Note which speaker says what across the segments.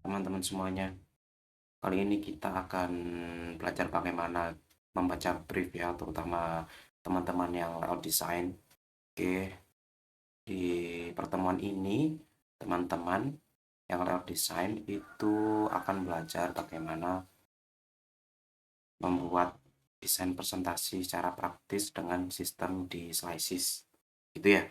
Speaker 1: teman-teman semuanya. Kali ini kita akan belajar bagaimana membaca brief ya, terutama teman-teman yang layout design. Oke, di pertemuan ini teman-teman yang layout design itu akan belajar bagaimana membuat desain presentasi secara praktis dengan sistem di Slices. Gitu ya.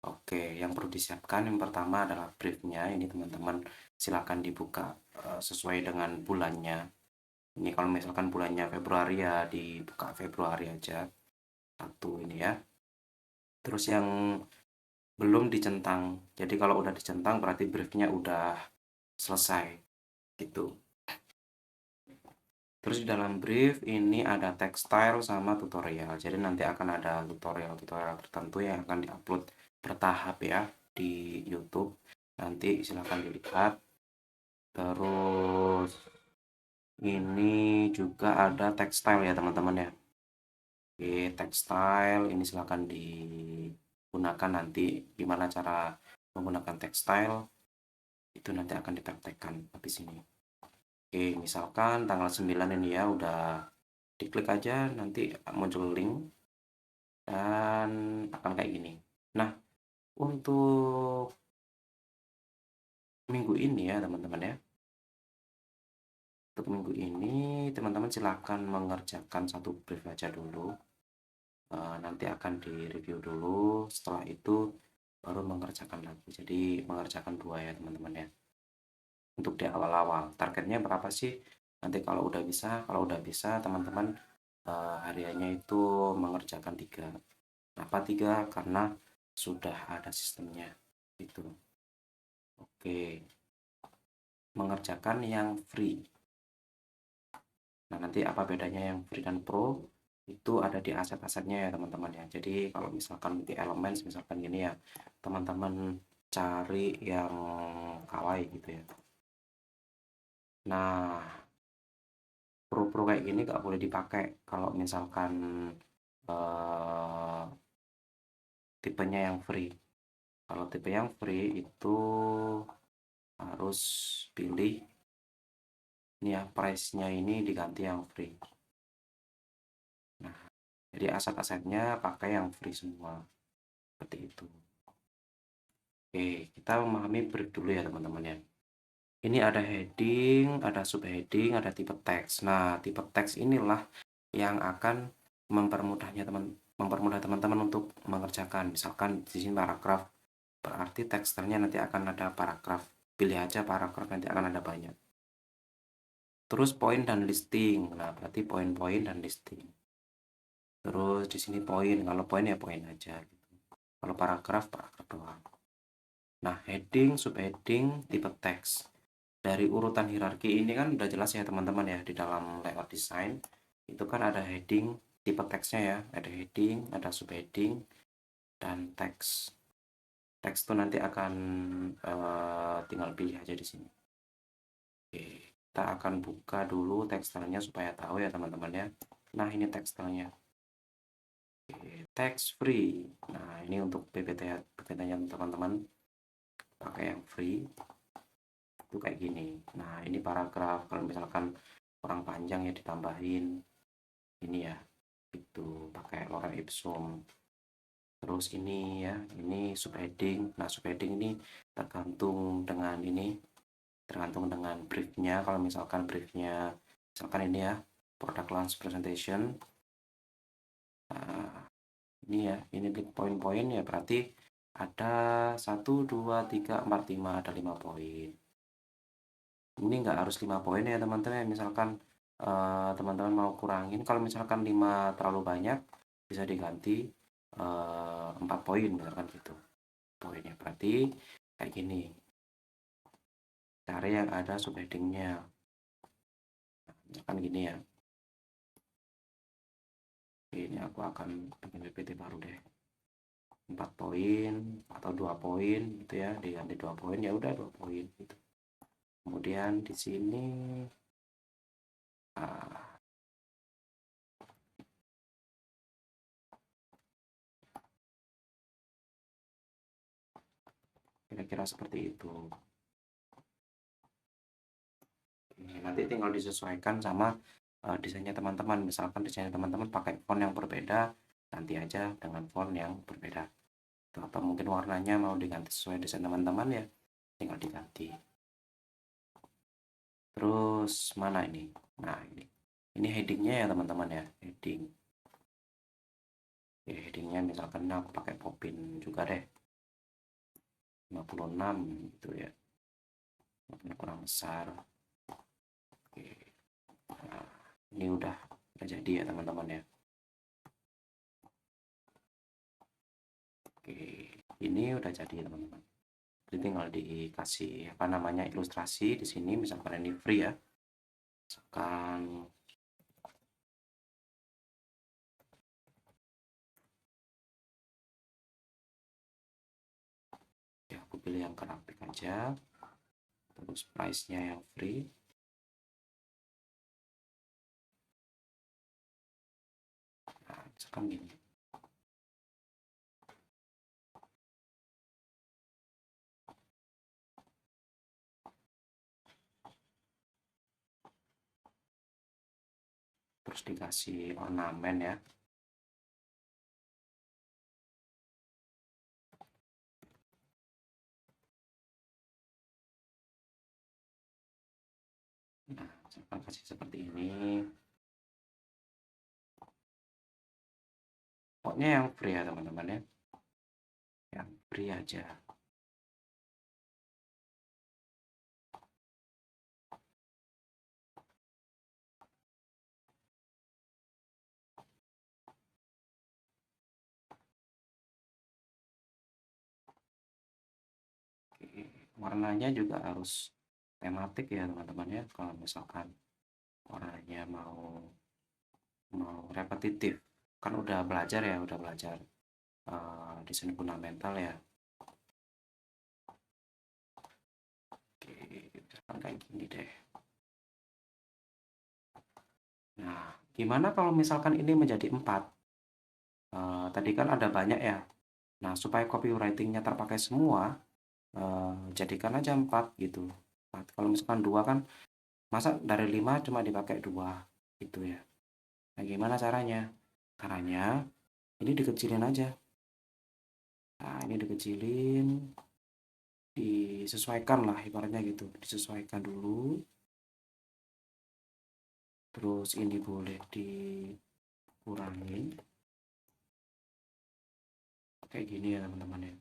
Speaker 1: Oke, yang perlu disiapkan yang pertama adalah briefnya. Ini teman-teman silakan dibuka sesuai dengan bulannya. Ini kalau misalkan bulannya Februari ya dibuka Februari aja. Satu ini ya. Terus yang belum dicentang. Jadi kalau udah dicentang berarti briefnya udah selesai gitu. Terus di dalam brief ini ada textile sama tutorial. Jadi nanti akan ada tutorial-tutorial tertentu yang akan diupload bertahap ya di YouTube. Nanti silahkan dilihat. Terus ini juga ada textile ya teman-teman ya. Oke, textile ini silahkan digunakan nanti gimana cara menggunakan textile itu nanti akan dipraktekkan habis ini. Oke, misalkan tanggal 9 ini ya udah diklik aja nanti muncul link dan akan kayak gini. Nah, untuk minggu ini ya teman-teman ya. Untuk minggu ini teman-teman silahkan mengerjakan satu brief aja dulu. Nanti akan direview dulu, setelah itu baru mengerjakan lagi. Jadi mengerjakan dua ya teman-teman ya. Untuk di awal-awal, targetnya berapa sih? Nanti kalau udah bisa teman-teman hariannya itu mengerjakan 3. Kenapa 3? Karena sudah ada sistemnya. Itu. Oke, mengerjakan yang free. Nah, nanti apa bedanya yang free dan pro? Itu ada di aset-asetnya ya teman-teman ya. Jadi kalau misalkan di Elements misalkan gini ya, teman-teman cari yang kawaii gitu ya. Nah, pro-pro kayak gini nggak boleh dipakai kalau misalkan eh, tipenya yang free. Kalau tipe yang free itu harus pilih ini ya, price-nya ini diganti yang free. Nah, jadi aset-asetnya pakai yang free semua. Seperti itu. Oke, kita memahami brief dulu ya teman-teman ya. Ini ada heading, ada subheading, ada tipe teks. Nah, tipe teks inilah yang akan mempermudah teman-teman untuk mengerjakan. Misalkan di sini paragraf, berarti teksturnya nanti akan ada paragraf. Pilih aja paragraf nanti akan ada banyak. Terus poin dan listing. Nah, berarti poin-poin dan listing. Terus di sini poin, kalau poin ya poin aja gitu. Kalau paragraf, paragraf doang. Nah, heading, subheading, tipe teks. Dari urutan hierarki ini kan udah jelas ya teman-teman ya di dalam layout design itu kan ada heading tipe teksnya ya, ada heading, ada subheading dan teks. Teks itu nanti akan tinggal pilih aja di sini. Oke, kita akan buka dulu tekstilnya supaya tahu ya teman-teman ya. Nah, ini tekstilnya. Oke, teks free. Nah, ini untuk PPT-nya teman-teman pakai yang free. Itu kayak gini. Nah, ini paragraf kalau misalkan kurang panjang ya ditambahin ini ya itu pakai lorem ipsum. Terus ini ya ini subheading. Nah, subheading ini tergantung dengan briefnya. Kalau misalkan briefnya misalkan ini ya product launch presentation. Nah, ini ya ini poin-poin ya berarti ada 1, 2, 3, 4, 5 ada 5 poin. Ini nggak harus 5 poin ya teman-teman. Misalkan teman-teman mau kurangin, kalau misalkan 5 terlalu banyak bisa diganti 4 poin misalkan gitu poinnya. Berarti kayak gini, cari yang ada subheadingnya. Misalkan gini ya, ini aku akan bikin PPT baru deh. 4 poin atau 2 poin gitu ya, diganti 2 poin ya udah 2 poin gitu. Kemudian di sini ah, kira-kira seperti itu. nanti tinggal disesuaikan sama desainnya teman-teman. Misalkan desainnya teman-teman pakai font yang berbeda, ganti aja dengan font yang berbeda. Atau mungkin warnanya mau diganti sesuai desain teman-teman, ya tinggal diganti. Terus mana ini? Nah, ini headingnya ya teman-teman ya, heading. Oke, headingnya misalkan aku pakai Popin juga deh, 56 gitu ya, kurang besar. Oke, nah, ini udah jadi ya teman-teman ya. Oke, ini udah jadi teman-teman. Jadi tinggal dikasih apa namanya, ilustrasi di sini. Misalkan ini free ya, misalkan ya aku pilih yang grafik aja, terus price nya yang free. Nah, misalkan gini. Terus dikasih ornamen ya. Nah, saya kasih seperti ini. Pokoknya yang free ya teman-teman ya. Yang free aja. Oke, warnanya juga harus tematik ya teman-teman ya. Kalau misalkan warnanya mau repetitif, kan udah belajar ya, udah belajar desain fundamental ya. Oke, misalkan kayak gini deh. Nah, gimana kalau misalkan ini menjadi 4? Tadi kan ada banyak ya. Nah, supaya copywritingnya terpakai semua, jadikan aja 4 gitu. 4. Kalau misalkan 2 kan, masa dari 5 cuma dipakai 2 gitu ya. Nah, gimana caranya? Caranya ini dikecilin aja. Nah, ini dikecilin, disesuaikan lah ibaratnya gitu. Disesuaikan dulu. Terus ini boleh dikurangin. Kayak gini ya teman-teman ya.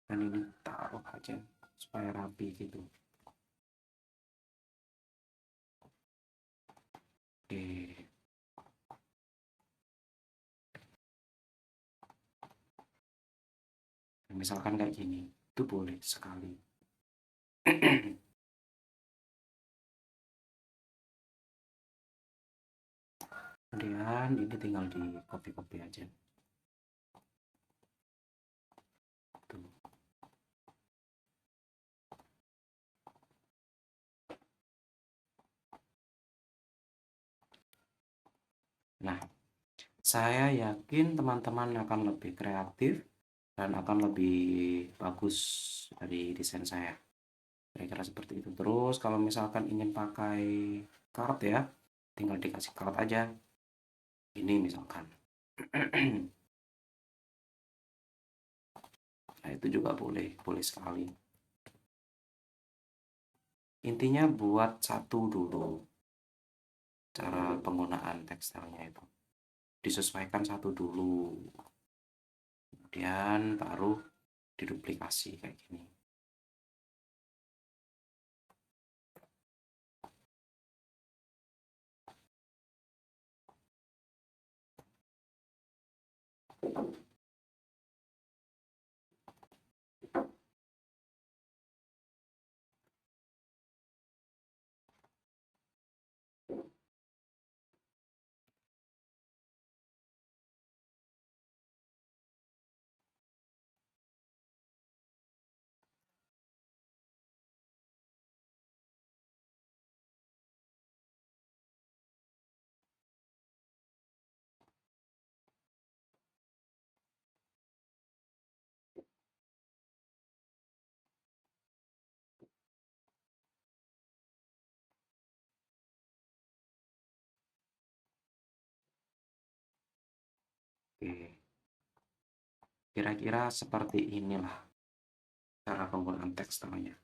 Speaker 1: Dan ini taruh aja supaya rapi gitu. Oke. Misalkan kayak gini, itu boleh sekali. Kemudian ini tinggal di copy aja. Tuh. Nah, saya yakin teman-teman akan lebih kreatif dan akan lebih bagus dari desain saya. Kira-kira seperti itu. Terus kalau misalkan ingin pakai card ya, tinggal dikasih card aja. Ini misalkan. Nah, itu juga boleh, boleh sekali. Intinya buat satu dulu cara penggunaan tekstilnya itu. Disesuaikan satu dulu. Kemudian baru diduplikasi kayak gini. Oke, kira-kira seperti inilah cara penggunaan teksturnya.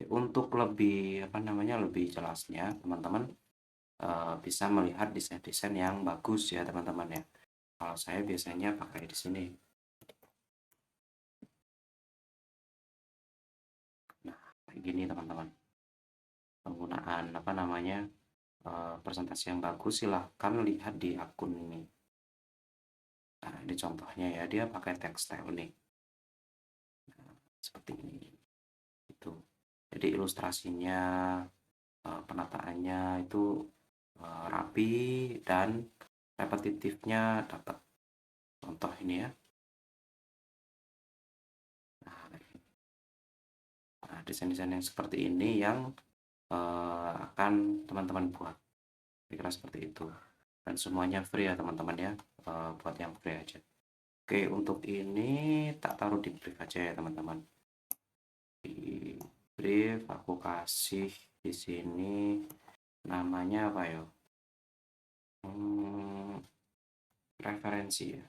Speaker 1: Untuk lebih, apa namanya, lebih jelasnya teman-teman, bisa melihat desain-desain yang bagus ya teman-teman ya. Kalau saya biasanya pakai di sini. Nah, kayak gini teman-teman. Penggunaan, apa namanya, presentasi yang bagus silahkan lihat di akun ini. Nah, ini contohnya ya, dia pakai tekstil nih. Nah, seperti ini. Itu. Jadi ilustrasinya, penataannya itu rapi dan repetitifnya dapat. Contoh ini ya. Nah, desain-desain yang seperti ini yang akan teman-teman buat. Kira-kira seperti itu. Dan semuanya free ya teman-teman ya. Buat yang free aja. Oke, untuk ini tak taruh di brief aja ya teman-teman. Di brief aku kasih di sini namanya apa ya? Referensi ya.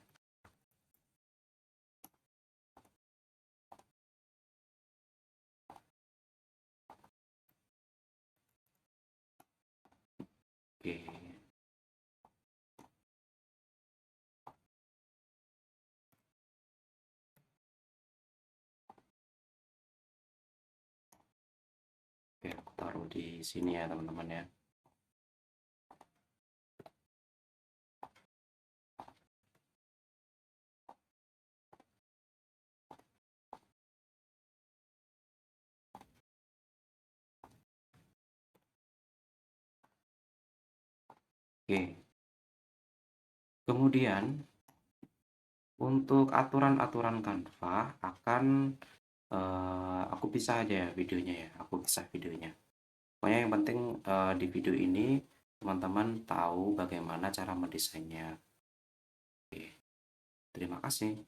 Speaker 1: Oke. Oke, aku taruh di sini ya teman-teman ya. Oke. Kemudian untuk aturan-aturan Canva akan aku pisah aja ya videonya ya. Aku pisah videonya. Pokoknya yang penting di video ini teman-teman tahu bagaimana cara mendesainnya. Oke, terima kasih.